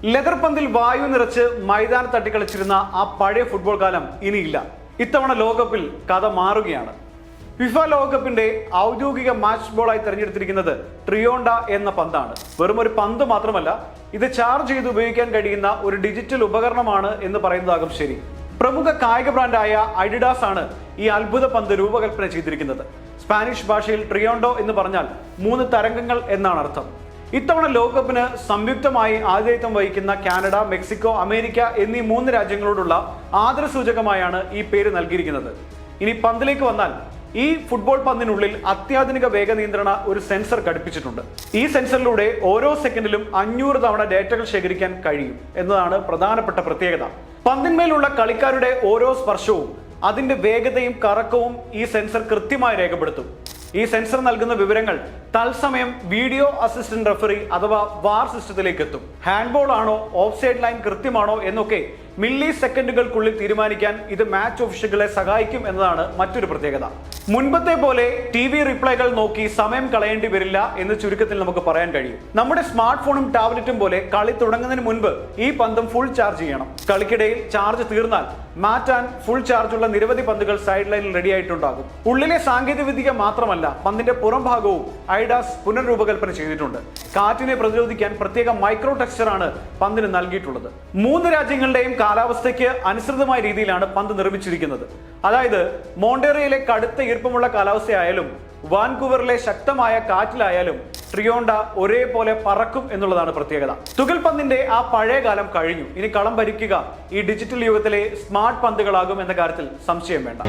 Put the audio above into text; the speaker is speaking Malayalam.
ലെതർ പന്തിൽ വായു നിറച്ച് മൈതാനം തട്ടിക്കളിച്ചിരുന്ന ആ പഴയ ഫുട്ബോൾ കാലം ഇനിയില്ല. ഇത്തവണ ലോകകപ്പിൽ കഥ മാറുകയാണ്. ഫിഫ ലോകകപ്പിന്റെ ഔദ്യോഗിക മാച്ച് ബോളായി തെരഞ്ഞെടുത്തിരിക്കുന്നത് ട്രിയോണ്ട എന്ന പന്താണ്. വെറും ഒരു പന്ത് മാത്രമല്ല, ഇത് ചാർജ് ചെയ്ത് ഉപയോഗിക്കാൻ കഴിയുന്ന ഒരു ഡിജിറ്റൽ ഉപകരണമാണ് എന്ന് പറയുന്നതാകും ശരി. പ്രമുഖ കായിക ബ്രാൻഡായ അഡിഡാസ് ആണ് ഈ അത്ഭുത പന്ത് രൂപകൽപ്പന ചെയ്തിരിക്കുന്നത്. സ്പാനിഷ് ഭാഷയിൽ ട്രിയോണ്ടോ എന്ന് പറഞ്ഞാൽ 3 തരംഗങ്ങൾ എന്നാണ് അർത്ഥം. ഇത്തവണ ലോകകപ്പിന് സംയുക്തമായി ആതിഥേയത്വം വഹിക്കുന്ന കാനഡ, മെക്സിക്കോ, അമേരിക്ക എന്നീ 3 രാജ്യങ്ങളോടുള്ള ആദരസൂചകമായാണ് ഈ പേര് നൽകിയിരിക്കുന്നത്. ഇനി പന്തിലേക്ക് വന്നാൽ, ഈ ഫുട്ബോൾ പന്തിനുള്ളിൽ അത്യാധുനിക വേഗ നിയന്ത്രണ ഒരു സെൻസർ ഘടിപ്പിച്ചിട്ടുണ്ട്. ഈ സെൻസറിലൂടെ ഓരോ സെക്കൻഡിലും 500 തവണ ഡേറ്റകൾ ശേഖരിക്കാൻ കഴിയും എന്നതാണ് പ്രധാനപ്പെട്ട പ്രത്യേകത. പന്തിന്മേലുള്ള കളിക്കാരുടെ ഓരോ സ്പർശവും അതിന്റെ വേഗതയും കറക്കവും ഈ സെൻസർ കൃത്യമായി രേഖപ്പെടുത്തും. ഈ സെൻസർ നൽകുന്ന വിവരങ്ങൾ തത്സമയം വീഡിയോ അസിസ്റ്റന്റ് റഫറി അഥവാ വാർ സിസ്റ്റത്തിലേക്ക് എത്തും. ഹാൻഡ്ബോൾ ആണോ, ഓഫ് സൈഡ് ലൈൻ കൃത്യമാണോ എന്നൊക്കെ മില്ലി സെക്കൻഡുകൾക്കുള്ളിൽ തീരുമാനിക്കാൻ ഇത് മാച്ച് ഒഫീഷ്യലുകളെ സഹായിക്കും എന്നതാണ് മറ്റൊരു പ്രത്യേകത. മുൻപത്തെ പോലെ TV റിപ്ലൈകൾ നോക്കി സമയം കളയേണ്ടി വരില്ല എന്ന് ചുരുക്കത്തിൽ നമുക്ക് പറയാൻ കഴിയും. നമ്മുടെ സ്മാർട്ട് ഫോണും ടാബ്ലറ്റും പോലെ കളി തുടങ്ങുന്നതിന് മുൻപ് ഈ പന്തും ഫുൾ ചാർജ് ചെയ്യണം. കളിക്കിടയിൽ ചാർജ് തീർന്നാൽ മാറ്റാൻ ഫുൾ ചാർജുള്ള നിരവധി പന്തുകൾ സൈഡ് ലൈനിൽ റെഡി ആയിട്ടുണ്ടാകും. ഉള്ളിലെ സാങ്കേതിക വിദ്യ മാത്രമല്ല, പന്തിന്റെ പുറം ഭാഗവും അഡിഡാസ് പുനർരൂപകൽപ്പന ചെയ്തിട്ടുണ്ട്. കാറ്റിനെ പ്രതിരോധിക്കാൻ പ്രത്യേക മൈക്രോ ടെക്സ്ചറാണ് പന്തിന് നൽകിയിട്ടുള്ളത്. 3 രാജ്യങ്ങളുടെയും കാലാവസ്ഥയ്ക്ക് അനുസൃതമായ രീതിയിലാണ് പന്ത് നിർമ്മിച്ചിരിക്കുന്നത്. അതായത് മോണ്ടേറിയയിലെ കടുത്ത ഈർപ്പമുള്ള കാലാവസ്ഥയായാലും വാൻകൂവറിലെ ശക്തമായ കാറ്റിലായാലും ട്രിയോണ്ട ഒരേപോലെ പറക്കും എന്നുള്ളതാണ് പ്രത്യേകത. തുകൽ പന്തിന്റെ ആ പഴയ കാലം കഴിഞ്ഞു. ഇനി കളം ഭരിക്കുക ഈ ഡിജിറ്റൽ യുഗത്തിലെ സ്മാർട്ട് പന്തുകളാകും എന്ന കാര്യത്തിൽ സംശയം വേണ്ട.